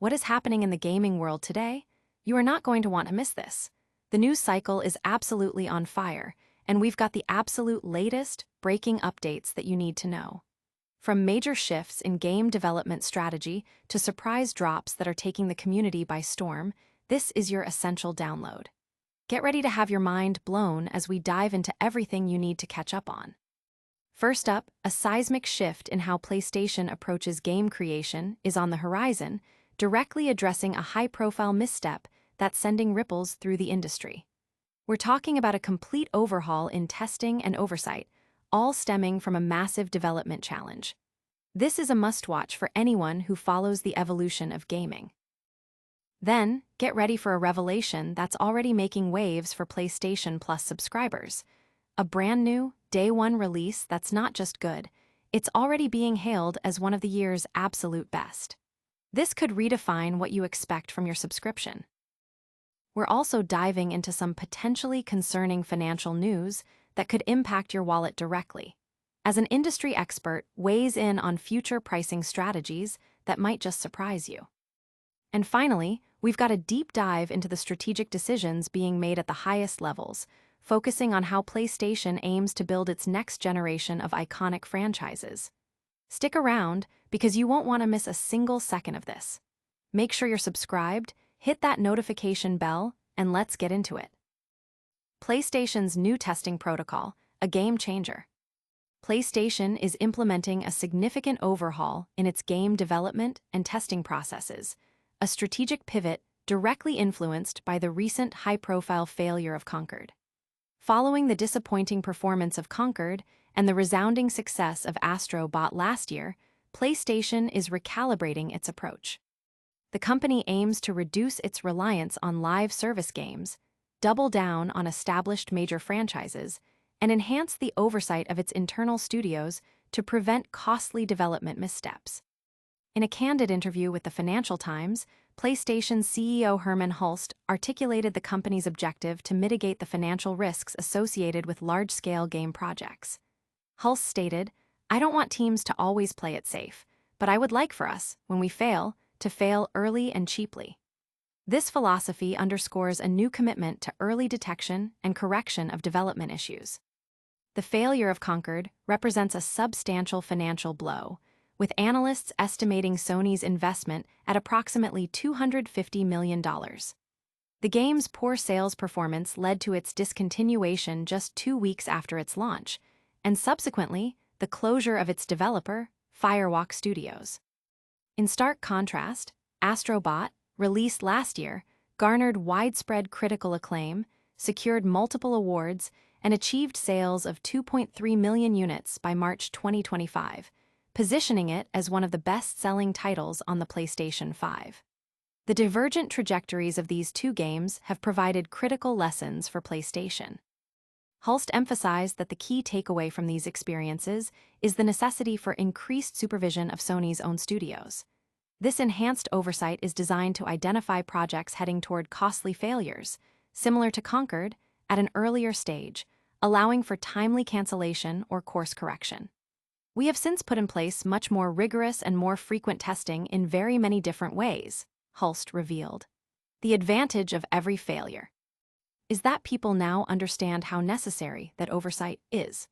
What is happening in the gaming world today? You are not going to want to miss this. The news cycle is absolutely on fire, and we've got the absolute latest, breaking updates that you need to know. From major shifts in game development strategy to surprise drops that are taking the community by storm, this is your essential download. Get ready to have your mind blown as we dive into everything you need to catch up on. First up, a seismic shift in how PlayStation approaches game creation is on the horizon, directly addressing a high-profile misstep that's sending ripples through the industry. We're talking about a complete overhaul in testing and oversight, all stemming from a massive development challenge. This is a must-watch for anyone who follows the evolution of gaming. Then, get ready for a revelation that's already making waves for PlayStation Plus subscribers. A brand new, day-one release that's not just good, it's already being hailed as one of the year's absolute best. This could redefine what you expect from your subscription. We're also diving into some potentially concerning financial news that could impact your wallet directly, as an industry expert weighs in on future pricing strategies that might just surprise you. And finally, we've got a deep dive into the strategic decisions being made at the highest levels, focusing on how PlayStation aims to build its next generation of iconic franchises. Stick around, because you won't want to miss a single second of this. Make sure you're subscribed, hit that notification bell, and let's get into it. PlayStation's new testing protocol, a game changer. PlayStation is implementing a significant overhaul in its game development and testing processes, a strategic pivot directly influenced by the recent high-profile failure of Concord. Following the disappointing performance of Concord and the resounding success of Astro Bot last year, PlayStation is recalibrating its approach. The company aims to reduce its reliance on live service games, double down on established major franchises, and enhance the oversight of its internal studios to prevent costly development missteps. In a candid interview with the Financial Times, PlayStation CEO Herman Hulst articulated the company's objective to mitigate the financial risks associated with large-scale game projects. Hulst stated, "I don't want teams to always play it safe, but I would like for us, when we fail, to fail early and cheaply." This philosophy underscores a new commitment to early detection and correction of development issues. The failure of Concord represents a substantial financial blow, with analysts estimating Sony's investment at approximately $250 million. The game's poor sales performance led to its discontinuation just 2 weeks after its launch, and subsequently, the closure of its developer, Firewalk Studios. In stark contrast, Astro Bot, released last year, garnered widespread critical acclaim, secured multiple awards, and achieved sales of 2.3 million units by March 2025, positioning it as one of the best-selling titles on the PlayStation 5. The divergent trajectories of these two games have provided critical lessons for PlayStation. Hulst emphasized that the key takeaway from these experiences is the necessity for increased supervision of Sony's own studios. This enhanced oversight is designed to identify projects heading toward costly failures, similar to Concord, at an earlier stage, allowing for timely cancellation or course correction. "We have since put in place much more rigorous and more frequent testing in very many different ways," Hulst revealed. "The advantage of every failure is that people now understand how necessary that oversight is."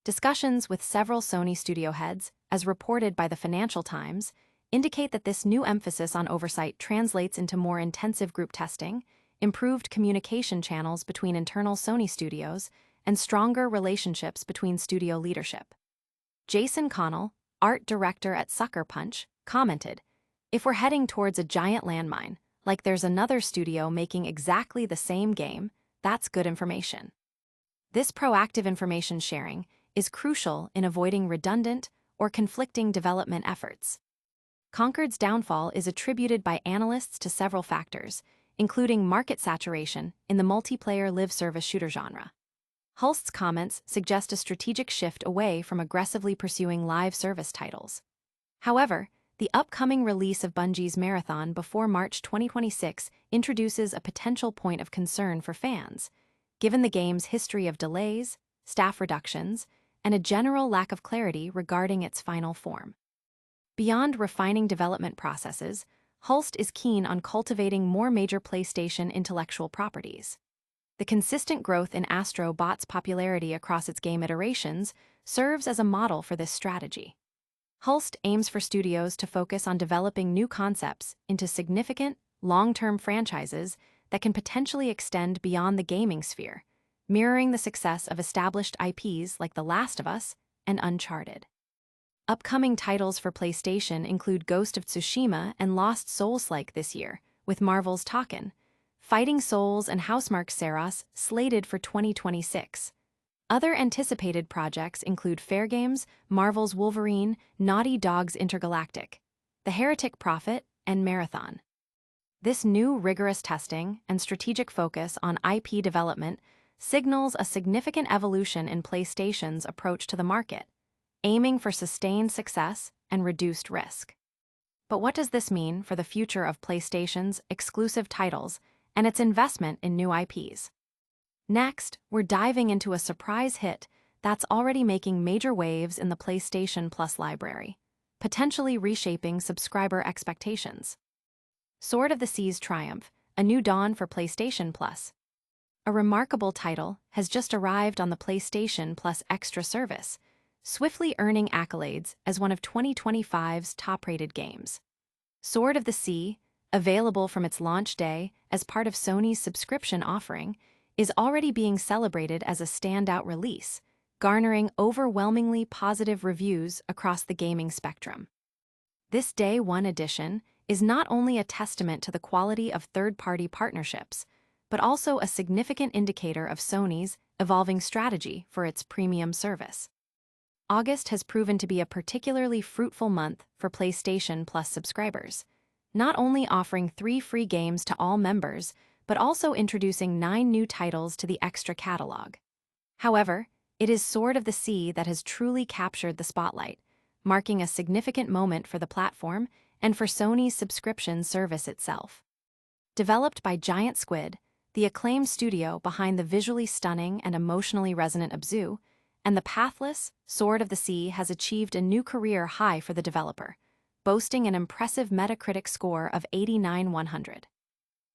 Discussions with several Sony studio heads, as reported by the Financial Times, indicate that this new emphasis on oversight translates into more intensive group testing, improved communication channels between internal Sony studios, and stronger relationships between studio leadership. Jason Connell, art director at Sucker Punch, commented, "If we're heading towards a giant landmine, like there's another studio making exactly the same game, that's good information." This proactive information sharing is crucial in avoiding redundant or conflicting development efforts. Concord's downfall is attributed by analysts to several factors, including market saturation in the multiplayer live service shooter genre. Hulst's comments suggest a strategic shift away from aggressively pursuing live service titles. However, the upcoming release of Bungie's Marathon before March 2026 introduces a potential point of concern for fans, given the game's history of delays, staff reductions, and a general lack of clarity regarding its final form. Beyond refining development processes, Hulst is keen on cultivating more major PlayStation intellectual properties. The consistent growth in Astro Bot's popularity across its game iterations serves as a model for this strategy. Hulst aims for studios to focus on developing new concepts into significant, long-term franchises that can potentially extend beyond the gaming sphere, mirroring the success of established IPs like The Last of Us and Uncharted. Upcoming titles for PlayStation include Ghost of Tsushima and Lost Souls-like this year, with Marvel's Tekken, Fighting Souls and Housemarque Saros slated for 2026. Other anticipated projects include Fair Games, Marvel's Wolverine, Naughty Dog's Intergalactic, The Heretic Prophet, and Marathon. This new rigorous testing and strategic focus on IP development signals a significant evolution in PlayStation's approach to the market, aiming for sustained success and reduced risk. But what does this mean for the future of PlayStation's exclusive titles and its investment in new IPs? Next, we're diving into a surprise hit that's already making major waves in the PlayStation Plus library, potentially reshaping subscriber expectations. Sword of the Sea's Triumph, a new dawn for PlayStation Plus. A remarkable title has just arrived on the PlayStation Plus Extra service, swiftly earning accolades as one of 2025's top-rated games. Sword of the Sea, available from its launch day as part of Sony's subscription offering, is already being celebrated as a standout release, garnering overwhelmingly positive reviews across the gaming spectrum. This Day One edition is not only a testament to the quality of third-party partnerships, but also a significant indicator of Sony's evolving strategy for its premium service. August has proven to be a particularly fruitful month for PlayStation Plus subscribers, not only offering 3 free games to all members, but also introducing 9 new titles to the extra catalog. However, it is Sword of the Sea that has truly captured the spotlight, marking a significant moment for the platform and for Sony's subscription service itself. Developed by Giant Squid, the acclaimed studio behind the visually stunning and emotionally resonant Abzu, and the pathless Sword of the Sea has achieved a new career high for the developer, boasting an impressive Metacritic score of 89/100.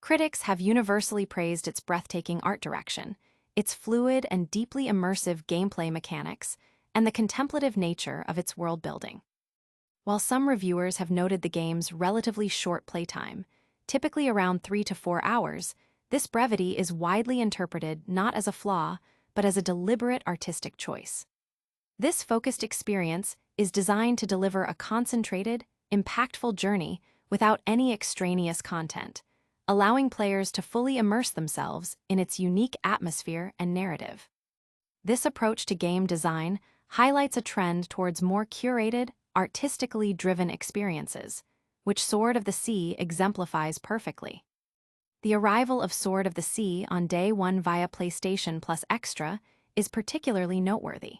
Critics have universally praised its breathtaking art direction, its fluid and deeply immersive gameplay mechanics, and the contemplative nature of its world-building. While some reviewers have noted the game's relatively short playtime, typically around 3 to 4 hours, this brevity is widely interpreted not as a flaw, but as a deliberate artistic choice. This focused experience is designed to deliver a concentrated, impactful journey without any extraneous content, allowing players to fully immerse themselves in its unique atmosphere and narrative. This approach to game design highlights a trend towards more curated, artistically driven experiences, which Sword of the Sea exemplifies perfectly. The arrival of Sword of the Sea on Day One via PlayStation Plus Extra is particularly noteworthy.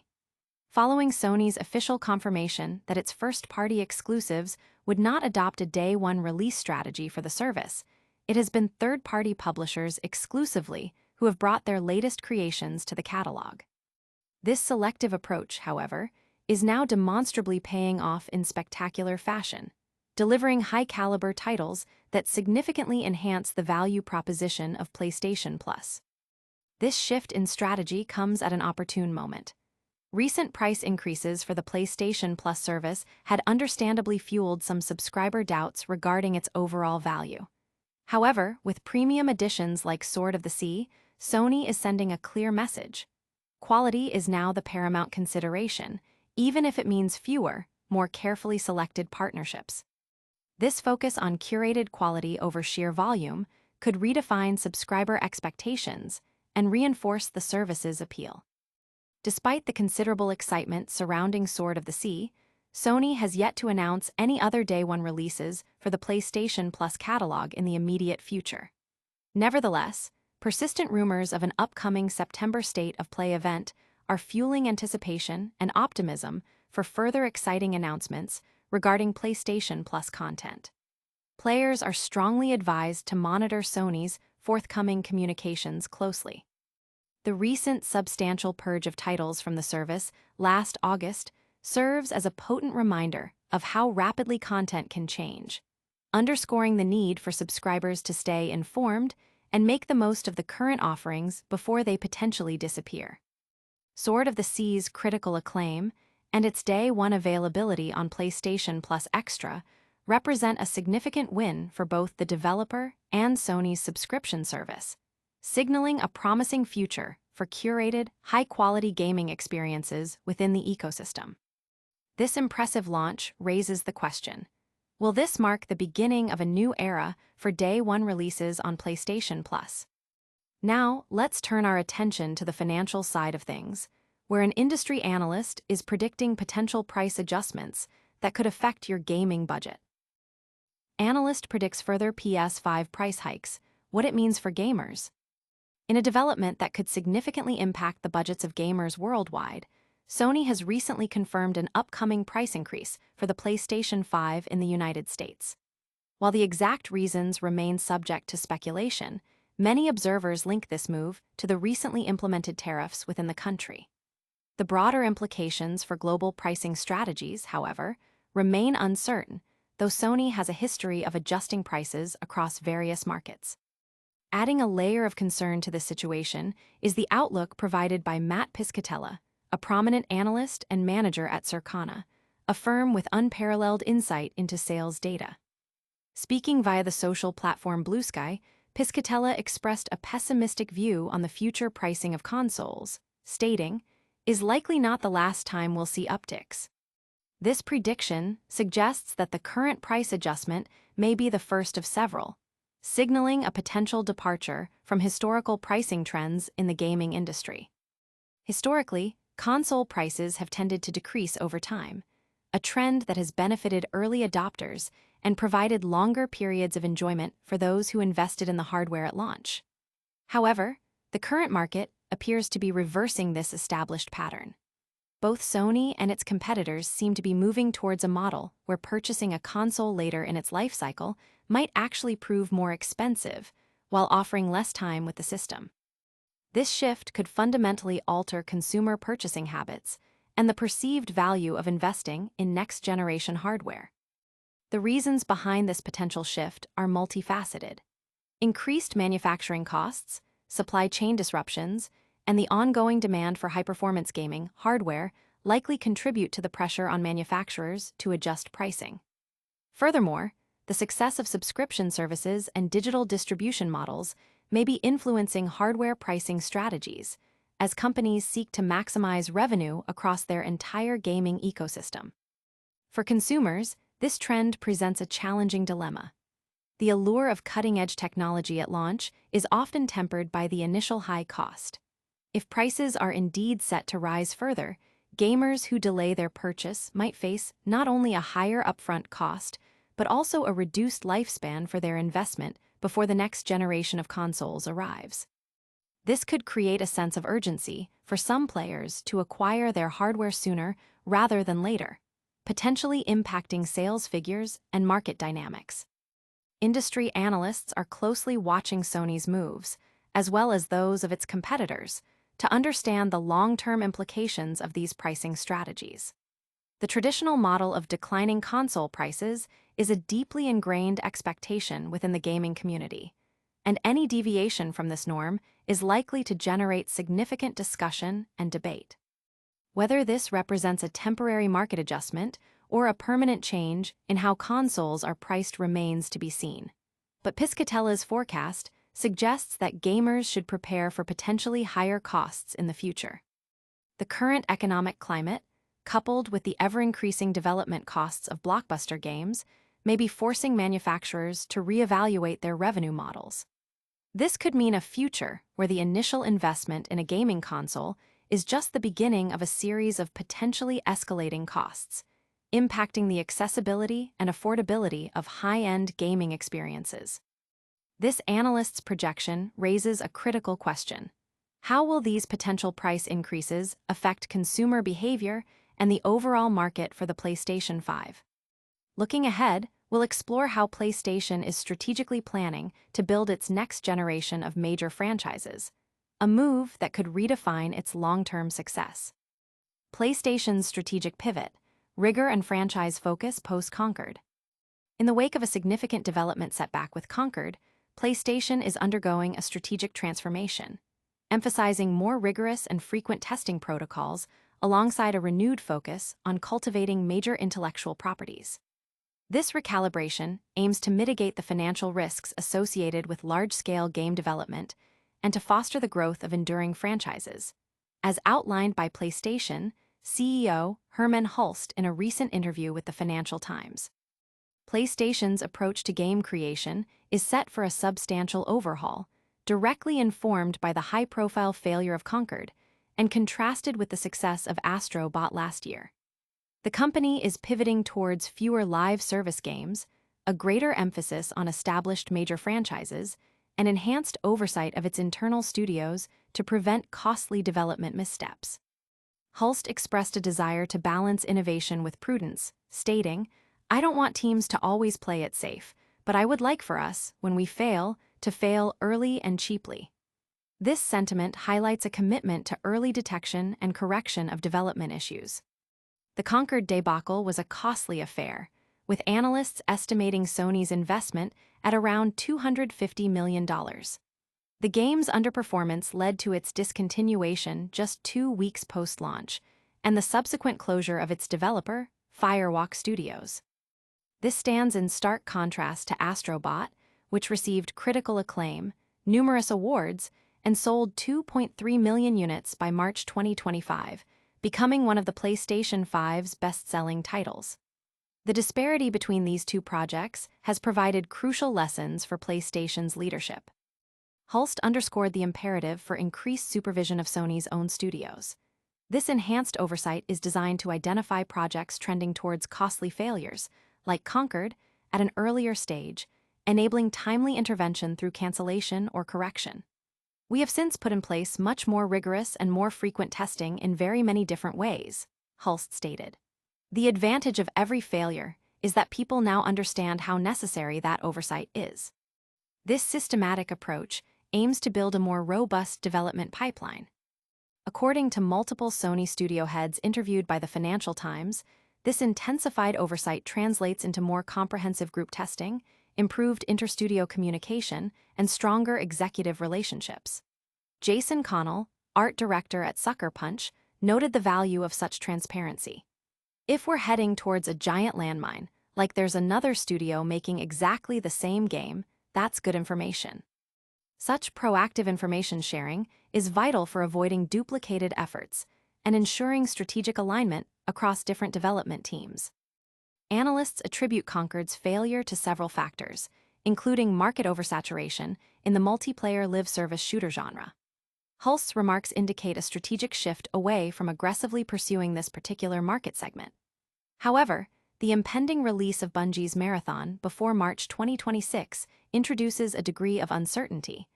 Following Sony's official confirmation that its first-party exclusives would not adopt a Day One release strategy for the service, it has been third-party publishers exclusively who have brought their latest creations to the catalog. This selective approach, however, is now demonstrably paying off in spectacular fashion, delivering high-caliber titles that significantly enhance the value proposition of PlayStation Plus. This shift in strategy comes at an opportune moment. Recent price increases for the PlayStation Plus service had understandably fueled some subscriber doubts regarding its overall value. However, with premium editions like Sword of the Sea, Sony is sending a clear message. Quality is now the paramount consideration, even if it means fewer, more carefully selected partnerships. This focus on curated quality over sheer volume could redefine subscriber expectations and reinforce the service's appeal. Despite the considerable excitement surrounding Sword of the Sea, Sony has yet to announce any other Day One releases for the PlayStation Plus catalog in the immediate future. Nevertheless, persistent rumors of an upcoming September State of Play event are fueling anticipation and optimism for further exciting announcements regarding PlayStation Plus content. Players are strongly advised to monitor Sony's forthcoming communications closely. The recent substantial purge of titles from the service last August serves as a potent reminder of how rapidly content can change. underscoring the need for subscribers to stay informed and make the most of the current offerings before they potentially disappear. Sword of the Sea's critical acclaim and its day one availability on PlayStation Plus Extra represent a significant win for both the developer and Sony's subscription service, signaling a promising future for curated, high-quality gaming experiences within the ecosystem. This impressive launch raises the question: will this mark the beginning of a new era for day one releases on PlayStation Plus? Now, let's turn our attention to the financial side of things, where an industry analyst is predicting potential price adjustments that could affect your gaming budget. Analyst predicts further PS5 price hikes, what it means for gamers. In a development that could significantly impact the budgets of gamers worldwide, Sony has recently confirmed an upcoming price increase for the PlayStation 5 in the United States. While the exact reasons remain subject to speculation, many observers link this move to the recently implemented tariffs within the country. The broader implications for global pricing strategies, however, remain uncertain, though Sony has a history of adjusting prices across various markets. Adding a layer of concern to this situation is the outlook provided by Matt Piscatella, a prominent analyst and manager at Circana, a firm with unparalleled insight into sales data. Speaking via the social platform Blue Sky, Piscatella expressed a pessimistic view on the future pricing of consoles, stating, "Is likely not the last time we'll see upticks." This prediction suggests that the current price adjustment may be the first of several, signaling a potential departure from historical pricing trends in the gaming industry. Historically, console prices have tended to decrease over time, a trend that has benefited early adopters and provided longer periods of enjoyment for those who invested in the hardware at launch. However, the current market appears to be reversing this established pattern. Both Sony and its competitors seem to be moving towards a model where purchasing a console later in its life cycle might actually prove more expensive while offering less time with the system. This shift could fundamentally alter consumer purchasing habits and the perceived value of investing in next-generation hardware. The reasons behind this potential shift are multifaceted. Increased manufacturing costs, supply chain disruptions, and the ongoing demand for high-performance gaming hardware likely contribute to the pressure on manufacturers to adjust pricing. Furthermore, the success of subscription services and digital distribution models may be influencing hardware pricing strategies as companies seek to maximize revenue across their entire gaming ecosystem. For consumers, this trend presents a challenging dilemma. The allure of cutting-edge technology at launch is often tempered by the initial high cost. If prices are indeed set to rise further, gamers who delay their purchase might face not only a higher upfront cost, but also a reduced lifespan for their investment before the next generation of consoles arrives. This could create a sense of urgency for some players to acquire their hardware sooner rather than later, potentially impacting sales figures and market dynamics. Industry analysts are closely watching Sony's moves, as well as those of its competitors, to understand the long-term implications of these pricing strategies. The traditional model of declining console prices is a deeply ingrained expectation within the gaming community, and any deviation from this norm is likely to generate significant discussion and debate. Whether this represents a temporary market adjustment or a permanent change in how consoles are priced remains to be seen. But Piscatella's forecast suggests that gamers should prepare for potentially higher costs in the future. The current economic climate, coupled with the ever-increasing development costs of blockbuster games, may be forcing manufacturers to reevaluate their revenue models. This could mean a future where the initial investment in a gaming console is just the beginning of a series of potentially escalating costs, impacting the accessibility and affordability of high-end gaming experiences. This analyst's projection raises a critical question. How will these potential price increases affect consumer behavior and the overall market for the PlayStation 5? Looking ahead, we'll explore how PlayStation is strategically planning to build its next generation of major franchises, a move that could redefine its long-term success. PlayStation's strategic pivot, rigor and franchise focus post-Concord. In the wake of a significant development setback with Concord, PlayStation is undergoing a strategic transformation, emphasizing more rigorous and frequent testing protocols alongside a renewed focus on cultivating major intellectual properties. This recalibration aims to mitigate the financial risks associated with large-scale game development and to foster the growth of enduring franchises, as outlined by PlayStation CEO Herman Hulst in a recent interview with the Financial Times. PlayStation's approach to game creation is set for a substantial overhaul, directly informed by the high-profile failure of Concord and contrasted with the success of Astro Bot last year. The company is pivoting towards fewer live service games, a greater emphasis on established major franchises, and enhanced oversight of its internal studios to prevent costly development missteps. Hulst expressed a desire to balance innovation with prudence, stating, "I don't want teams to always play it safe, but I would like for us, when we fail, to fail early and cheaply." This sentiment highlights a commitment to early detection and correction of development issues. The Concord debacle was a costly affair, with analysts estimating Sony's investment at around $250 million. The game's underperformance led to its discontinuation just 2 weeks post-launch, and the subsequent closure of its developer, Firewalk Studios. This stands in stark contrast to Astro Bot, which received critical acclaim, numerous awards, and sold 2.3 million units by March 2025, becoming one of the PlayStation 5's best-selling titles. The disparity between these two projects has provided crucial lessons for PlayStation's leadership. Hulst underscored the imperative for increased supervision of Sony's own studios. This enhanced oversight is designed to identify projects trending towards costly failures, like Concord, at an earlier stage, enabling timely intervention through cancellation or correction. "We have since put in place much more rigorous and more frequent testing in very many different ways," Hulst stated. "The advantage of every failure is that people now understand how necessary that oversight is." This systematic approach aims to build a more robust development pipeline. According to multiple Sony studio heads interviewed by the Financial Times, this intensified oversight translates into more comprehensive group testing, improved interstudio communication, and stronger executive relationships. Jason Connell, art director at Sucker Punch, noted the value of such transparency. "If we're heading towards a giant landmine, like there's another studio making exactly the same game, that's good information." Such proactive information sharing is vital for avoiding duplicated efforts and ensuring strategic alignment across different development teams. Analysts attribute Concord's failure to several factors, including market oversaturation in the multiplayer live service shooter genre. Hulst's remarks indicate a strategic shift away from aggressively pursuing this particular market segment. However, the impending release of Bungie's Marathon before March 2026 introduces a degree of uncertainty,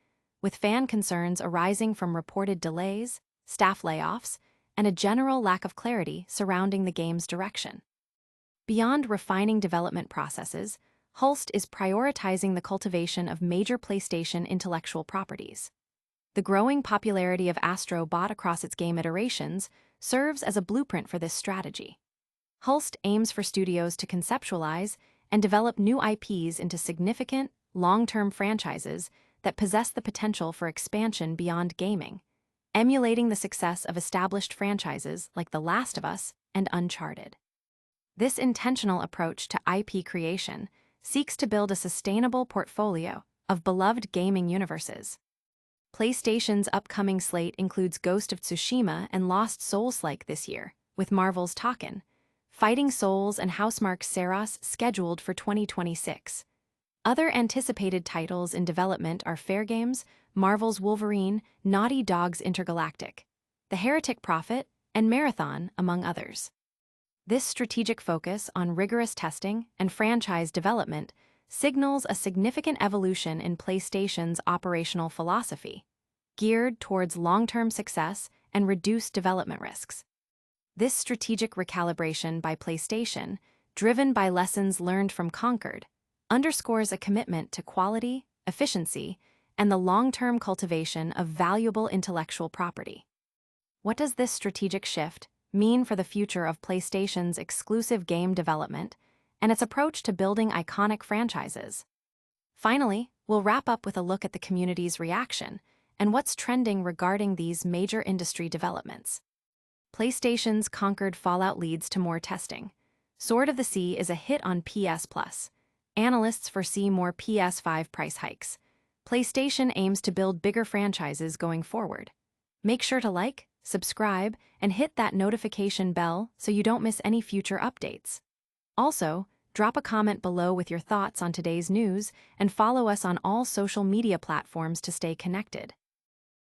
with fan concerns arising from reported delays, staff layoffs, and a general lack of clarity surrounding the game's direction. Beyond refining development processes, Hulst is prioritizing the cultivation of major PlayStation intellectual properties. The growing popularity of Astro Bot across its game iterations serves as a blueprint for this strategy. Hulst aims for studios to conceptualize and develop new IPs into significant, long-term franchises that possess the potential for expansion beyond gaming, emulating the success of established franchises like The Last of Us and Uncharted. This intentional approach to IP creation seeks to build a sustainable portfolio of beloved gaming universes. PlayStation's upcoming slate includes Ghost of Tsushima and Lost Souls-like this year, with Marvel's Tekken, Fighting Souls and Housemarque's Seros scheduled for 2026. Other anticipated titles in development are Fair Games, Marvel's Wolverine, Naughty Dog's Intergalactic, The Heretic Prophet, and Marathon, among others. This strategic focus on rigorous testing and franchise development signals a significant evolution in PlayStation's operational philosophy, geared towards long-term success and reduced development risks. This strategic recalibration by PlayStation, driven by lessons learned from Concord, underscores a commitment to quality, efficiency, and the long-term cultivation of valuable intellectual property. What does this strategic shift mean for the future of PlayStation's exclusive game development and its approach to building iconic franchises. Finally, we'll wrap up with a look at the community's reaction and what's trending regarding these major industry developments. PlayStation's Concord Fallout leads to more testing. Sword of the Sea is a hit on PS Plus. Analysts foresee more PS5 price hikes. PlayStation aims to build bigger franchises going forward. Make sure to like, subscribe, and hit that notification bell so you don't miss any future updates. Also, drop a comment below with your thoughts on today's news and follow us on all social media platforms to stay connected.